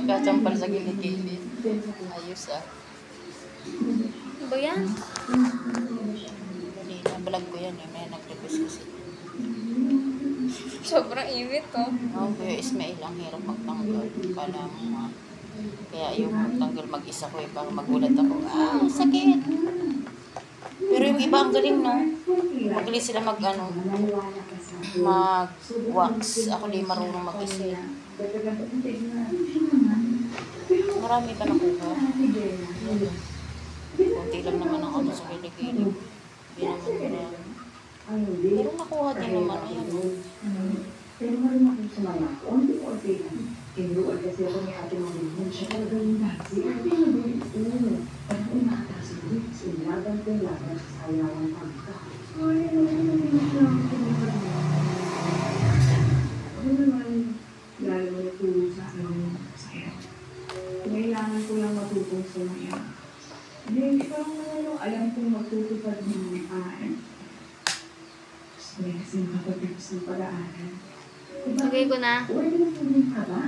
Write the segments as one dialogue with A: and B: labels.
A: Magkachampal sa gilid-gilid. Ayos ah.
B: Ano ba yan?
A: Hindi, nabalag ko yan eh. May nag-request kasi.
B: Sobrang init oh.
A: Oh, Kuya Ismail, ang hirap magtanggal. Kala mo nga. Kaya yung magtanggal mag-isa ko eh. Baka magulat ako. Ah, sakit! Pero yung iba ang galing, no? Magaling sila mag-wax. Ako di marunong mag-isa. Marami pa nakuha. Kunti lang naman ang ano sa kilig-kilig. Hindi naman marami. Pero nakuha din naman. Ayan, no?
C: Pero maroon akong sumama. Unti-unti lang. Kinuod kasi ako ni ate Marilyn. Siya talaga yung dati. Ate Marilyn, parang umataas ang lips. Laban ko laban sa sayawan pagka. Ay, ano naman. Ako naman, lalo mo natulog sa akin ng sayaw. Kailangan ko lang matutong sumaya. Hindi, parang naman yung alam kong matutupad ng mga paan. May kasi makapagpapos ng pag-aaral.
B: Lagay ko na.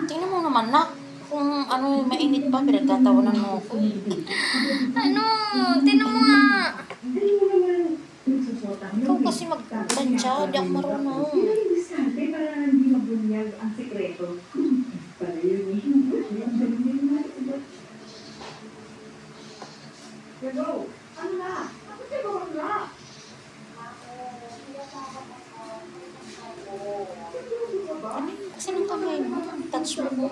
A: Tingnan mo naman, nak. Kung ano yung mainit pa, pinagtatawanan mo ako.
B: Ano? Tinan mo nga.
A: Ikaw kasi magtansya, di ako marunong.
C: Para hindi mabunyag ang sikreto. Para yun eh. Pero, ano na? Ako siya ba na?
A: Ano yun kasi ng kamay mo? Touch mo.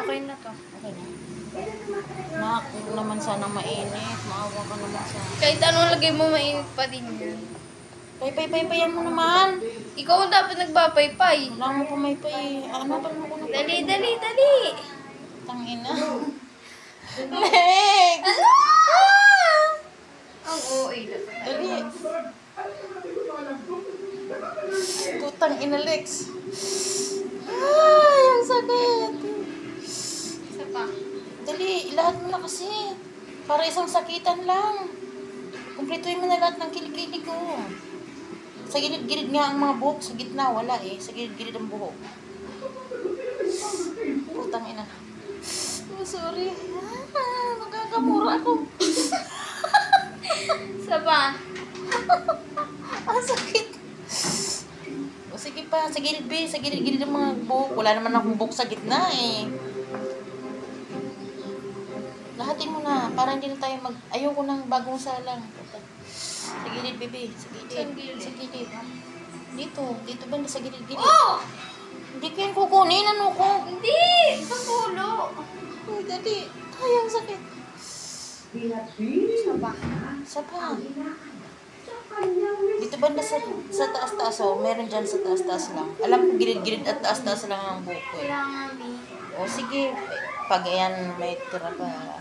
B: Okay na to.
A: Okay na. Nak, huwag naman sana mainit. Maawa ka naman sa...
B: Kahit anong lagay mo, mainit pa din yan.
A: Paypay-paypayan mo naman.
B: Ikaw ang dapat nagbapaypay.
A: Wala mo pumaypay. Ano pa mo ko na?
B: Dali, dali, dali.
A: Tangina. Lex!
B: Ano? Ang OA na.
A: Dali. Putang ina, Lex. Ay, ang sakit.
B: Isa pa.
A: Dali, lahat mo na kasi. Para isang sakitan lang. Kumpletuhin mo na lahat ng kilig-kilig ko. Sa gilid-gilid nga ang mga buhok. Sa gitna, wala eh. Sa gilid-gilid ang buhok. Putang ina. Oh, sorry. Nakakamura ako.
B: Isa pa.
A: Ang sakit. O sige pa, sa gilid ba? Sa gilid-gilid ang mga buhok. Wala naman akong buhok sa gitna eh. Lahatin mo na. Para hindi na tayo ayaw ko ng bagong salang. Sa gilid, bebe. Sa gilid. Sa gilid. Dito. Dito ba? Sa gilid-gilid.
B: Oh!
A: Hindi ko yan kukunin. Ano ko?
B: Hindi! Sa pulo.
A: Uy, dali. Ay, ang sakit.
B: Isa pa.
A: Isa pa. Dito ba sa taas-taas? Oh, meron dyan sa taas-taas lang. Alam ko gilid-gilid at taas-taas lang ang buhok ko.
B: Kaya nga, B.
A: O sige, pag ayan may tira pa.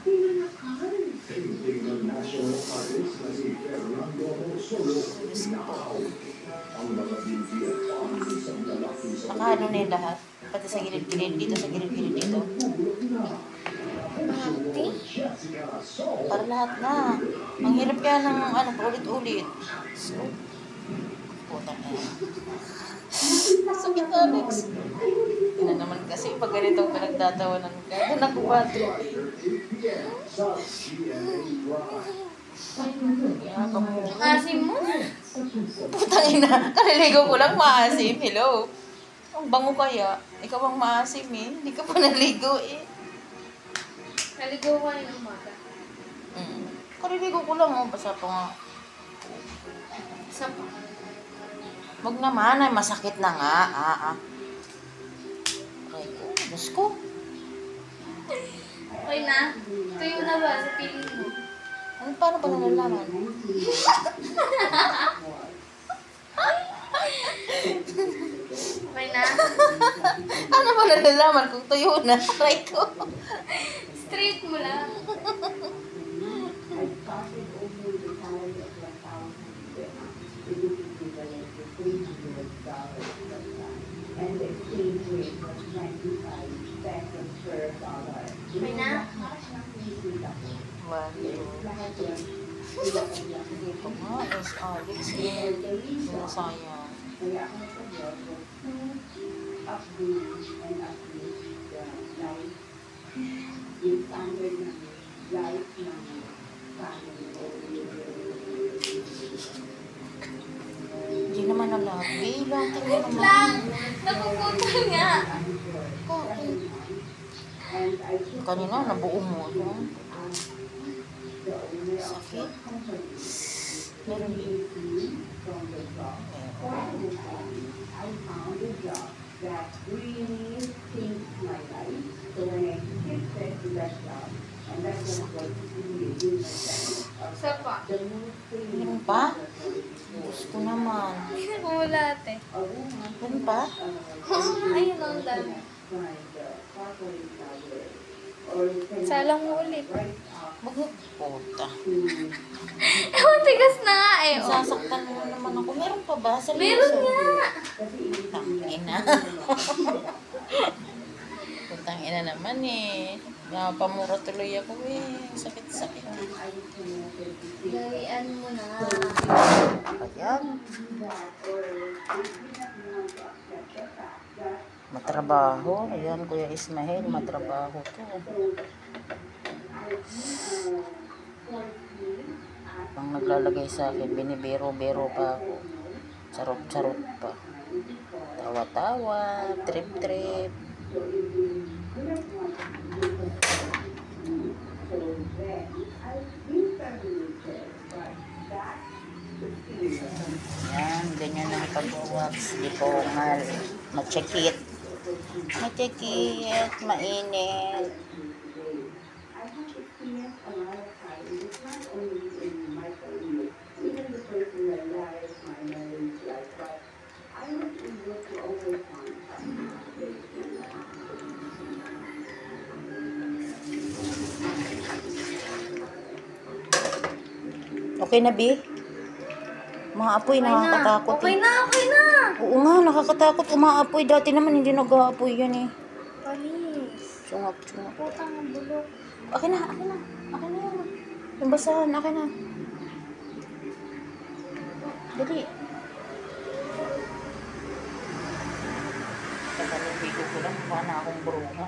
A: Nakaano na yung lahat. Pati sa gilid-gilid dito, sa gilid-gilid dito. Para lahat na. Ang hirap kaya ng paulit-ulit. So, putang na. Sakit, Alex. Ina naman kasi pag ganitong pinagtatawanan ka. Doon ako ba ito?
B: Asim mo.
A: Putang ina. Kaliligo ko lang maasim. Hello. Ang bango kaya. Ikaw ang maasim eh. Hindi ka pa naligo eh.
B: Naligaw ka rin ng umaga.
A: Kaliligo ko lang oh. Basta pa nga.
B: Isa pa.
A: Wag naman. Ay masakit na nga. Ay ko. Diyos ko.
B: Okay na? Tuyo na ba sa piling mo?
A: Ano, paano ba nalalaman?
B: Okay na?
A: Ano ba nalalaman kung tuyo na? Try ko.
B: Straight mo lang. Okay na?
A: One, two. Hindi pa nga. Is Alex. Sayang.
C: Kaya ako sa Diyos, upgrade and upgrade the life yung standard ng life ng family o
A: Hindi naman nalabi. Lahat
B: Wait
A: naman.
B: lang! Napuputol nga!
A: Bakit?
C: and I took
A: Kanina, nabuo mo. No?
C: the owner of
A: Sakit.
C: the company
A: Meron.
C: from the job.
A: Meron.
C: Fortunately, I found a job that really changed my life. So when I shifted to that job, and that was what really did my life.
B: Isa pa.
C: The most
A: Meron pa? Diyos ko naman.
B: Hindi na kumulat eh.
C: a woman
A: Meron pa?
B: Ayun ang dami.
C: find the corporate power or can
B: Salang mo ulit.
C: right up
A: Bakit? Puta.
C: to
B: Ewan, tigas na nga eh. Oh.
A: Sasaktan mo naman ako. Meron pa ba? Seryoso?
B: Meron nga!
A: Tangina. Putang ina naman eh. Napamura tuloy ako eh. Sakit-sakit.
B: Galian mo na.
A: Ayan. Matrabaho. Ayan, Kuya Ismael. Matrabaho to. Pang naglalagay sa akin, binibiro-biro pa ako. Charot-charot pa. Tawa-tawa. Trip-trip. Yan, ganyan ang pag-wax. Di ko machekit. Machekit, mainit.
C: I have experienced a lot of times, it's not only in my career, even the personal life, my marriage life, but I was able to overcome
A: Okay na, B? Mga apoy, nakakatakot.
B: Okay
A: eh.
B: na, okay na!
A: Oo nga, nakakatakot. Umaapoy. Dati naman hindi nag-aapoy yan eh.
B: Palis.
A: Sungap-sungap.
B: Putang ang bulok.
A: Akin na, akin na. Akin na yan. Yung basahan, akin na. Dali. Kakalubiko ko lang. Mukha na akong bruha.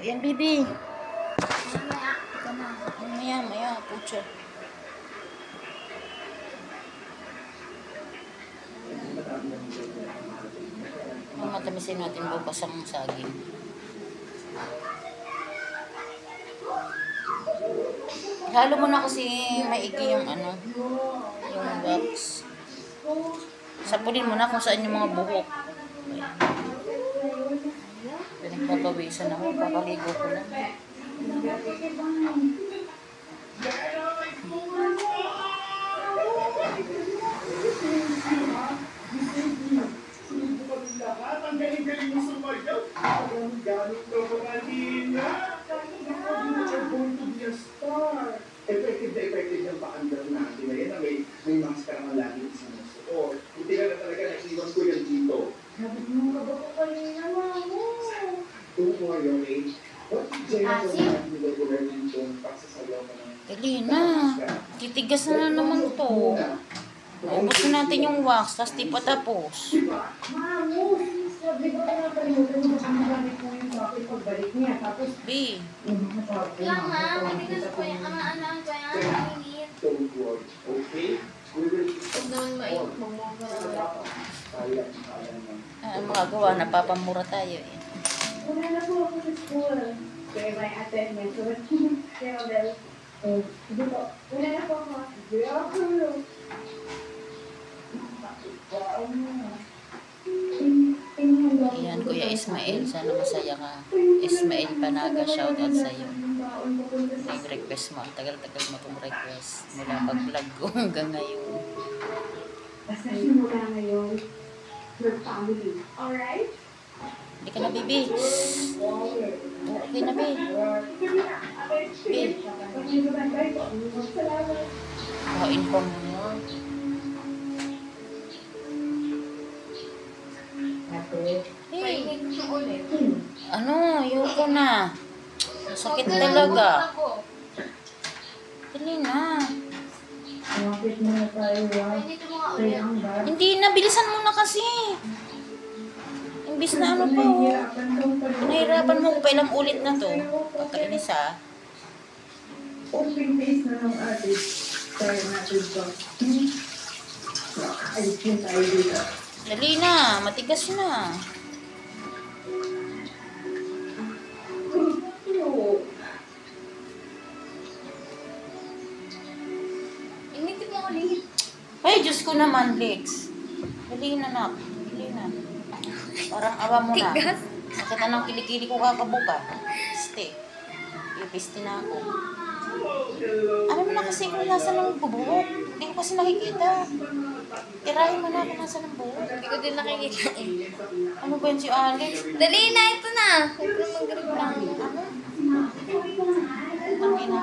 A: Ayan, baby.
B: Mamaya.
A: Ika na. Maya, maya. Pucha. Matamisin natin bukas ang saging. Halo mo na kasi maigi yung ano, yung box. Sapulin mo na kung saan yung mga buhok. Pinagpapawisan ako, papaligo ko lang.
D: Ang galing-galing mo sumayaw. Ang gamit ko ko kanina. You're going to be a star. Effective na effective yung paandar natin na yan na may mask ka naman lagi sa musuot. Hindi ka na talaga naiwan ko yan dito.
C: Sabi mo ka ba ko kanina, mamo?
D: Don't worry, okay? What did Jenna
B: Ah,
D: tell
B: sige.
D: you that you were dito pagsasayaw ka ng
A: Dali na. Titigas na naman to. Naubos na natin yung wax, tapos di pa tapos.
C: Mamo, sabi ko na nakalimutan mo baka magamit mo yung bakit pagbalik niya. Tapos,
A: B.
B: Lang nga, matigas pa yung ano pa yan. Mainit.
D: Don't worry, okay? We will
B: Huwag naman mainit. Magmumura.
D: kaya naman.
A: Ang magagawa, napapamura tayo eh.
C: wala na po ako sa school. Kaya may attendance. Kaya well, hindi po, wala na po ako. Kaya ako.
A: Ayan, Kuya Ismael, sana masaya ka. Ismael Panaga, shoutout sa'yo. Yung request mo, ang tagal-tagal mo itong request. Mula pag-vlog ko hanggang ngayon.
C: Basta simula ngayon, your family. Alright?
A: Hindi ka na, baby. Okay na, baby. Babe,
C: Salamat.
A: naka-inform mo. Ikaw na. Sakit
B: Huwag ka
A: talaga.
B: ako.
A: Dali na.
C: Kumapit muna tayo, ha?
B: Ay, dito mo nga
C: Kaya
B: ulit.
C: ang ba?
A: Hindi na, bilisan mo na kasi. Imbis na ano pa, oh. Nahirapan mo ko pa ilang ulit na to. Pagkainis, ha.
C: Open face na ng atin. Kaya natin to. Ayos yun tayo dito.
A: Dali na, matigas na.
B: Initin mo ulit.
A: Ay, Diyos ko naman, Lex. Dali na, nak. Dali na. Parang awa mo na.
B: Tigas.
A: Nakita ng kilikili ko kakabuka. Piste. Ipiste na ako. Ano mo na kasi kung nasa ng bubuhok? Hindi ko kasi nakikita. Tirahin mo na kung nasa ng buhok.
B: Hindi ko din nakikita eh.
A: Ano ba yun si Alex?
B: Dali na, ito na. Ito na mag-grab lang.
A: Tangina.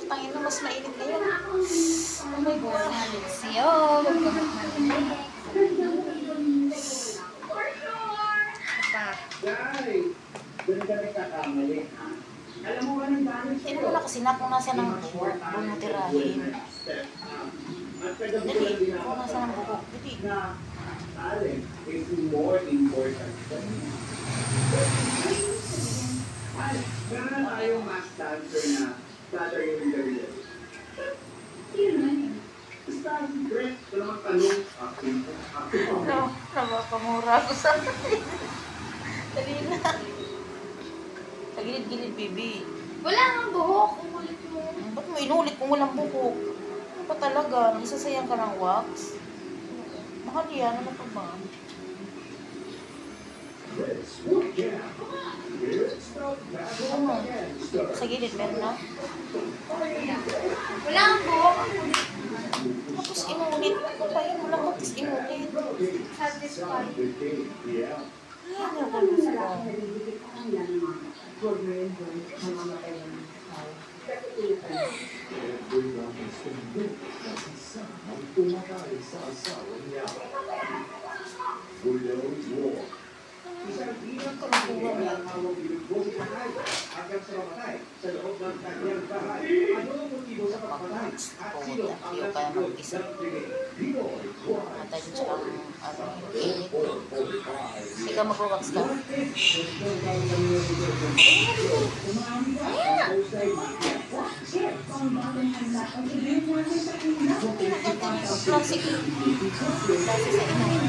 A: Tangina, mas mainit ngayon. Oh my God.
B: Siyo.
D: Guys, doon kami kakamali. Alam mo ba ng dami
A: Tignan mo na kasi na kung nasa ng buhok. Huwag mo tirahin.
D: At taga
A: Dali, kung nasa ng buhok. Dali.
D: na talent is more important than me. Meron na tayong mass dancer na dancer yung Gabriel. Basta, Brett, wala magtanong. Acting po. Acting po.
A: No, napakamura ko sa dali na. Sa gilid-gilid, baby.
B: Wala kang buhok. Umulit mo.
A: Ba't mo inulit kung walang buhok? Ano pa talaga? Nagsasayang ka ng wax? Mahal yan. Ano pa ba? Ano? Sa gilid, meron na?
B: Wala kang buhok. Umulit.
A: Tapos inulit. Papahin mo lang tapos inulit.
B: Satisfied.
A: Ay, ano ba gusto?
D: Isang hirap ka makuha na ang hawag bilog sa patay hanggang sa mamatay sa loob ng kanyang bahay. Ano ang motibo sa pagpatay? At sino ang nagsigod ng krimen? Dito,
A: Matay din siya ang init. Ikaw mag-wax ka? Plastic. Plastic sa inahin.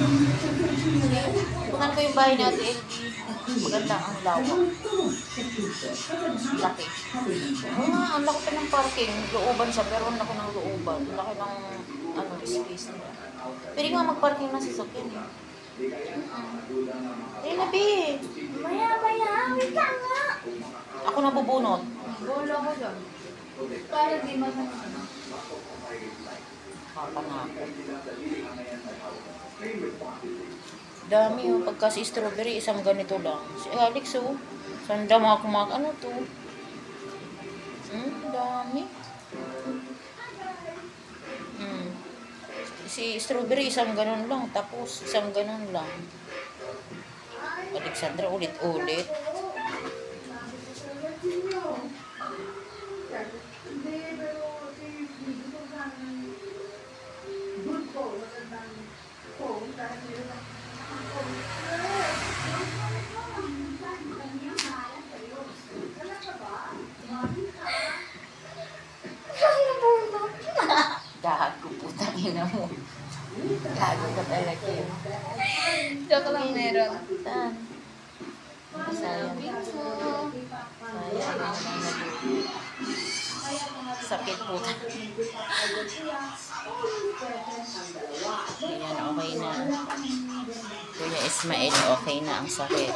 A: Tingnan ko yung bahay natin. Maganda ang lawak. Laki. Ang laki pa ng parking. Looban siya, pero ang laki ng looban. Ang laki ng space nila. Pwede nga mag-parking na sasakyan. Ayun na, be.
B: Maya. Wait lang nga.
A: Ako nabubunot.
B: Bola ko dyan. Para di masama.
A: Papa nga ako. Dami yung pagka si strawberry, isang ganito lang. Si Alex, oh. Sanda mga ano to? Dami. Si strawberry, isang ganun lang. Tapos, isang ganun lang. Alexandra, ulit-ulit. Gago, putang ina mo. Gago ka talaga yun.
B: Joke lang meron.
A: Saan? Sayang. Sayang. Sakit po. Ayan, okay na. Kuya Ismael, okay na ang sakit.